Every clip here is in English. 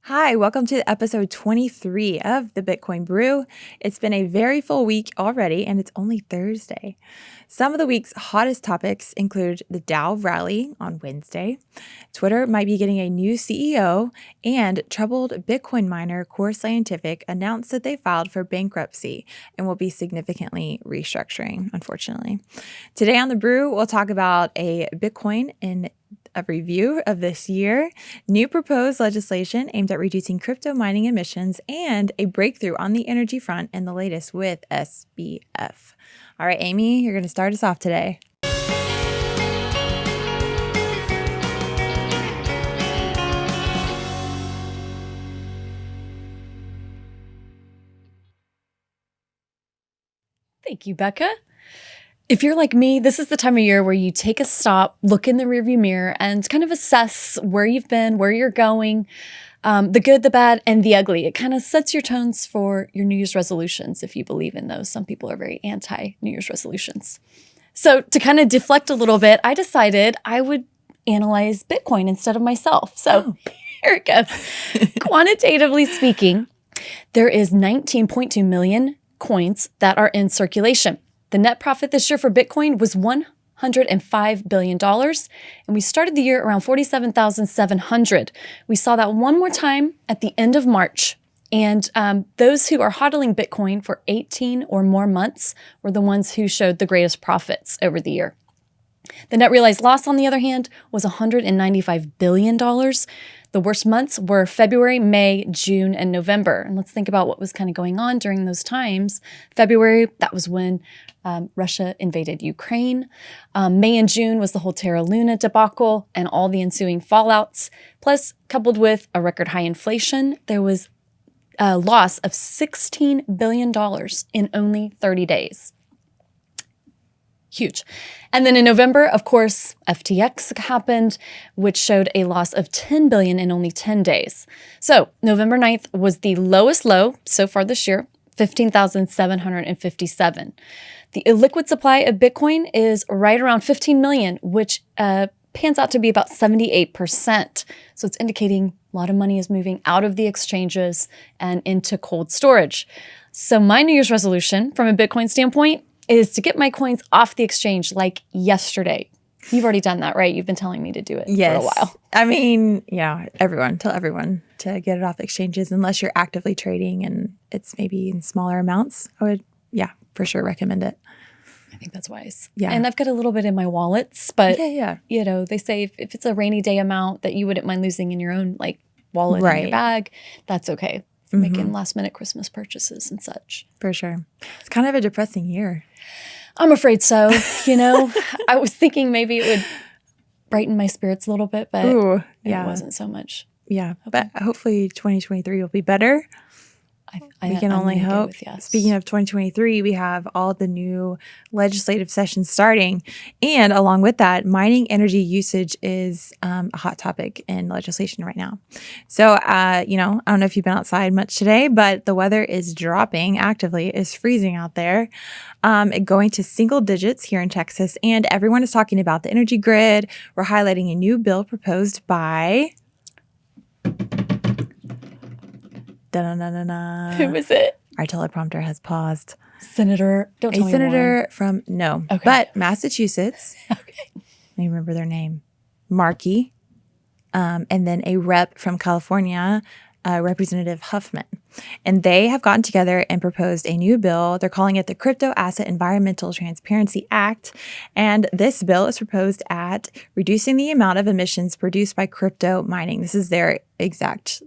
Hi, welcome to episode 23 of the Bitcoin Brew. It's been a very full week already, and it's only Thursday. Some of the week's hottest topics include the Dow rally on Wednesday, Twitter might be getting a new CEO, and troubled Bitcoin miner Core Scientific announced that they filed for bankruptcy and will be significantly restructuring, unfortunately. Today on the Brew, we'll talk about a Bitcoin in a review of this year, new proposed legislation aimed at reducing crypto mining emissions, and a breakthrough on the energy front and the latest with SBF. All right, Amy, you're going to start us off today. Thank you, Becca. If you're like me, this is the time of year where you take a stop, look in the rearview mirror, and kind of assess where you've been, where you're going, the good, the bad, and the ugly. It kind of sets your tones for your New Year's resolutions, if you believe in those. Some people are very anti-New Year's resolutions. So to kind of deflect a little bit, I decided I would analyze Bitcoin instead of myself. So here it goes. Quantitatively speaking, there is 19.2 million coins that are in circulation. The net profit this year for Bitcoin was $105 billion, and we started the year around 47,700. We saw that one more time at the end of March, and those who are hodling Bitcoin for 18 or more months were the ones who showed the greatest profits over the year. The net realized loss, on the other hand, was $195 billion. The worst months were February, May, June, and November. And let's think about what was kind of going on during those times. February, that was when Russia invaded Ukraine. May and June was the whole Terra Luna debacle and all the ensuing fallouts. Plus, coupled with a record high inflation, there was a loss of $16 billion in only 30 days. Huge. And then in November, of course, FTX happened, which showed a loss of $10 billion in only 10 days. So November 9th was the lowest low so far this year, 15,757. The illiquid supply of Bitcoin is right around 15 million, which pans out to be about 78%. So it's indicating a lot of money is moving out of the exchanges and into cold storage. So my New Year's resolution from a Bitcoin standpoint is to get my coins off the exchange like yesterday. You've already done that, right? You've been telling me to do it for a while. I mean, yeah, tell everyone to get it off exchanges unless you're actively trading and it's maybe in smaller amounts. I would, for sure recommend it. I think that's wise. Yeah. And I've got a little bit in my wallets, but you know, they say if it's a rainy day amount that you wouldn't mind losing in your own wallet in your bag, that's okay. Making last minute Christmas purchases and such. For sure. It's kind of a depressing year. I'm afraid so. I was thinking maybe it would brighten my spirits a little bit, but it wasn't so much. Yeah, but hopefully 2023 will be better. We can only hope. Yes. Speaking of 2023, we have all the new legislative sessions starting. And along with that, mining energy usage is a hot topic in legislation right now. So, I don't know if you've been outside much today, but the weather is dropping actively. It's freezing out there, going to single digits here in Texas. And everyone is talking about the energy grid. We're highlighting a new bill proposed by... Da-na-na-na-na. Who was it? Our teleprompter has paused. Senator, don't tell me senator from, but Massachusetts. Okay. Let me remember their name. Markey. And then a rep from California, Representative Huffman. And they have gotten together and proposed a new bill. They're calling it the Crypto Asset Environmental Transparency Act. And this bill is proposed at reducing the amount of emissions produced by crypto mining. This is their exact,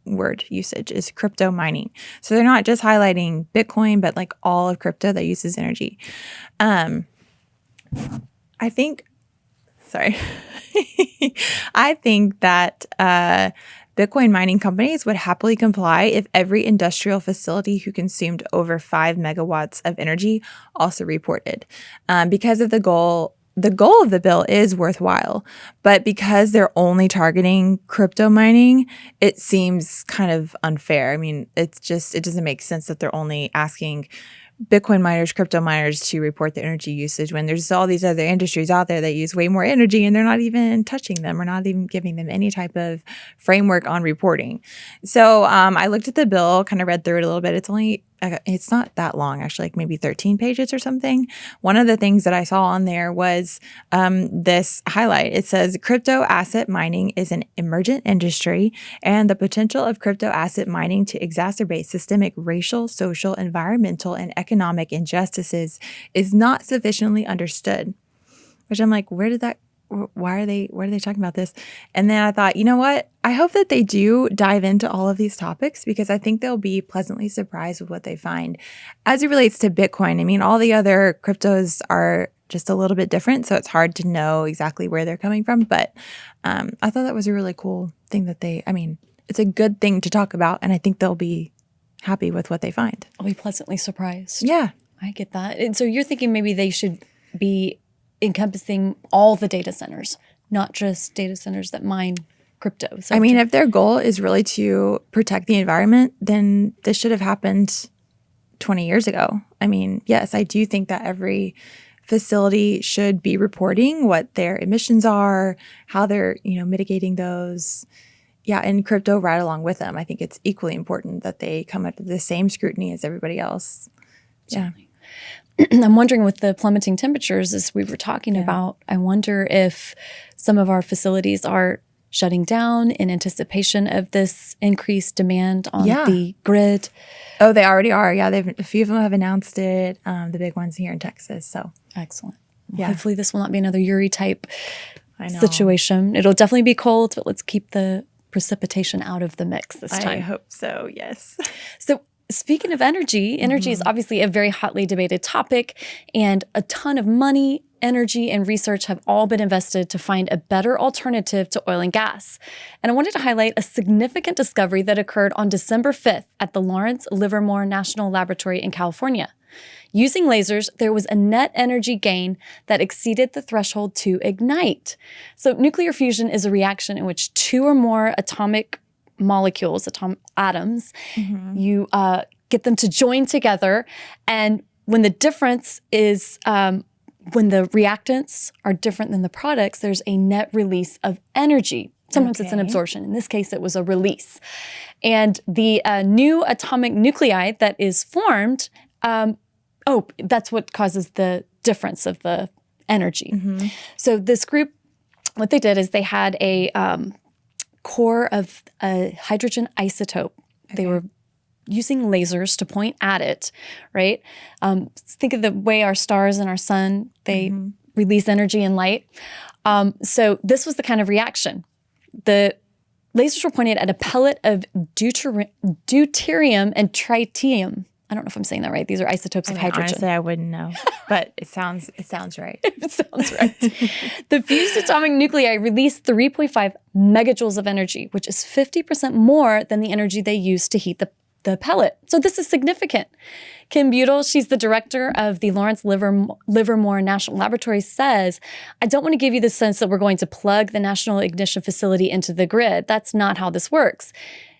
word usage is crypto mining. So they're not just highlighting Bitcoin, but all of crypto that uses energy. I think that Bitcoin mining companies would happily comply if every industrial facility who consumed over 5 megawatts of energy also reported. Because of the goal of the bill is worthwhile, but because they're only targeting crypto mining, it seems kind of unfair. I mean, it doesn't make sense that they're only asking Bitcoin miners, crypto miners to report the energy usage when there's all these other industries out there that use way more energy and they're not even touching them or not even giving them any type of framework on reporting. So I looked at the bill, kind of read through it a little bit. It's not that long, actually, like maybe 13 pages or something. One of the things that I saw on there was this highlight. It says, crypto asset mining is an emergent industry, and the potential of crypto asset mining to exacerbate systemic racial, social, environmental, and economic injustices is not sufficiently understood. Which I'm like, why are they talking about this? And then I thought, you know what? I hope that they do dive into all of these topics because I think they'll be pleasantly surprised with what they find. As it relates to Bitcoin, I mean, all the other cryptos are just a little bit different, so it's hard to know exactly where they're coming from. But I thought that was a really cool thing it's a good thing to talk about, and I think they'll be happy with what they find. I'll be pleasantly surprised. Yeah. I get that. And so you're thinking maybe they should be encompassing all the data centers, not just data centers that mine crypto. So if their goal is really to protect the environment, then this should have happened 20 years ago. Yes, I do think that every facility should be reporting what their emissions are, how they're, mitigating those. Yeah, and crypto right along with them. I think it's equally important that they come under the same scrutiny as everybody else. Certainly. I'm wondering with the plummeting temperatures, as we were talking about, I wonder if some of our facilities are shutting down in anticipation of this increased demand on the grid. Oh, they already are. Yeah, a few of them have announced it, the big ones here in Texas. So excellent. Well, hopefully this will not be another Uri type situation. It'll definitely be cold, but let's keep the precipitation out of the mix this time. I hope so, yes. So speaking of energy is obviously a very hotly debated topic, and a ton of money, energy, and research have all been invested to find a better alternative to oil and gas. And I wanted to highlight a significant discovery that occurred on December 5th at the Lawrence Livermore National Laboratory in California. Using lasers, there was a net energy gain that exceeded the threshold to ignite. So nuclear fusion is a reaction in which two or more atomic molecules, atoms, you get them to join together. And when the difference is, when the reactants are different than the products, there's a net release of energy. Sometimes it's an absorption. In this case, it was a release. And the new atomic nuclei that is formed, that's what causes the difference of the energy. So this group, what they did is they had a core of a hydrogen isotope. They were using lasers to point at it, right? Think of the way our stars and our sun, they release energy and light. So this was the kind of reaction. The lasers were pointed at a pellet of deuterium and tritium. I don't know if I'm saying that right. These are isotopes of hydrogen. Honestly, I wouldn't know, but it sounds right. It sounds right. The fused atomic nuclei release 3.5 megajoules of energy, which is 50% more than the energy they used to heat the pellet. So this is significant. Kim Butel, she's the director of the Lawrence Livermore National Laboratory, says, I don't want to give you the sense that we're going to plug the National Ignition Facility into the grid. That's not how this works.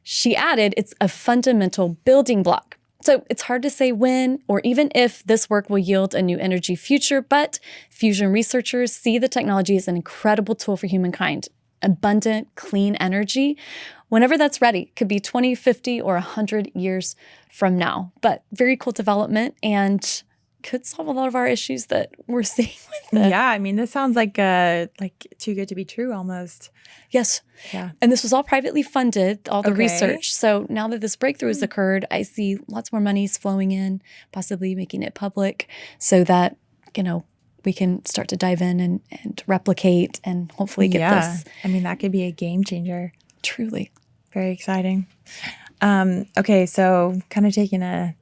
She added, it's a fundamental building block. So it's hard to say when or even if this work will yield a new energy future, but fusion researchers see the technology as an incredible tool for humankind. Abundant, clean energy, whenever that's ready, could be 20, 50, or 100 years from now. But very cool development and could solve a lot of our issues that we're seeing with it. Yeah, this sounds like too good to be true almost. Yes. Yeah. And this was all privately funded, all the research. So now that this breakthrough has occurred, I see lots more monies flowing in, possibly making it public so that, we can start to dive in and replicate and hopefully get this. That could be a game changer. Truly. Very exciting. Okay, so kind of taking a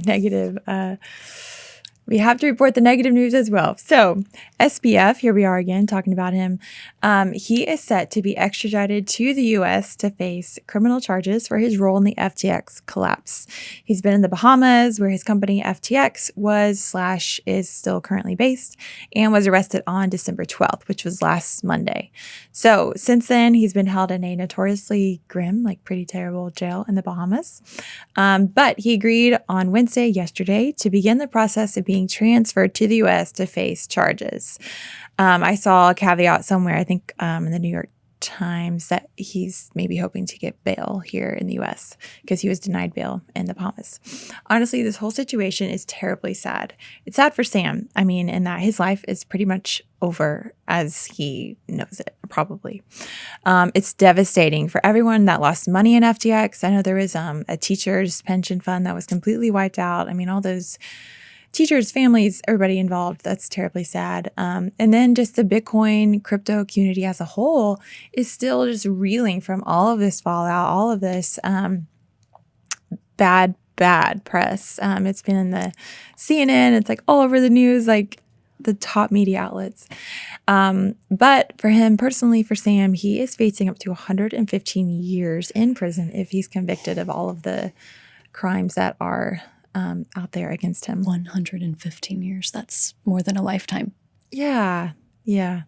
negative we have to report the negative news as well. So SBF, here we are again talking about him. He is set to be extradited to the U.S. to face criminal charges for his role in the FTX collapse. He's been in the Bahamas, where his company FTX was/is still currently based, and was arrested on December 12th, which was last Monday. So since then, he's been held in a notoriously grim, like pretty terrible jail in the Bahamas. But he agreed on Wednesday, yesterday, to begin the process of being transferred to the U.S. to face charges. I saw a caveat somewhere, I think in the New York Times, that he's maybe hoping to get bail here in the U.S. because he was denied bail in the Bahamas. Honestly, this whole situation is terribly sad. It's sad for Sam. I mean, in that his life is pretty much over as he knows it, probably. It's devastating for everyone that lost money in FTX. I know there was a teacher's pension fund that was completely wiped out. I mean, all those teachers, families, everybody involved. That's terribly sad. And then just the Bitcoin crypto community as a whole is still just reeling from all of this fallout, all of this bad press. It's been in the CNN. It's like all over the news, like the top media outlets. But for him personally, for Sam, he is facing up to 115 years in prison if he's convicted of all of the crimes that are out there against him. 115 years. That's more than a lifetime. Yeah. Yeah.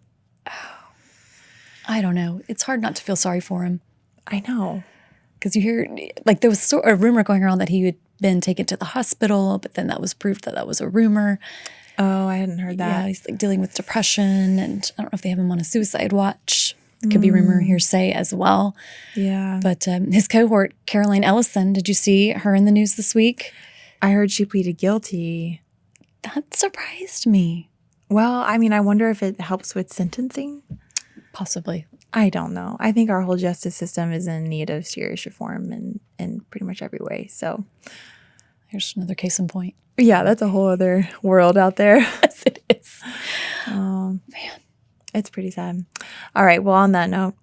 I don't know. It's hard not to feel sorry for him. I know. Because you hear, like, there was a rumor going around that he had been taken to the hospital, but then that was proved that was a rumor. Oh, I hadn't heard that. Yeah, he's like dealing with depression, and I don't know if they have him on a suicide watch. It could be rumor hearsay as well. Yeah. But his cohort, Caroline Ellison, did you see her in the news this week? I heard she pleaded guilty. That surprised me. Well, I mean, I wonder if it helps with sentencing. Possibly. I don't know. I think our whole justice system is in need of serious reform in pretty much every way. So here's another case in point. Yeah, that's a whole other world out there. Yes, it is. Oh, man. It's pretty sad. All right. Well, on that note,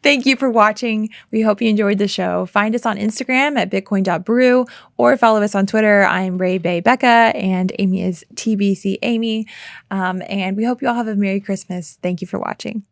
thank you for watching. We hope you enjoyed the show. Find us on Instagram at bitcoin.brew or follow us on Twitter. I'm Ray Bay Becca and Amy is TBC Amy. And we hope you all have a Merry Christmas. Thank you for watching.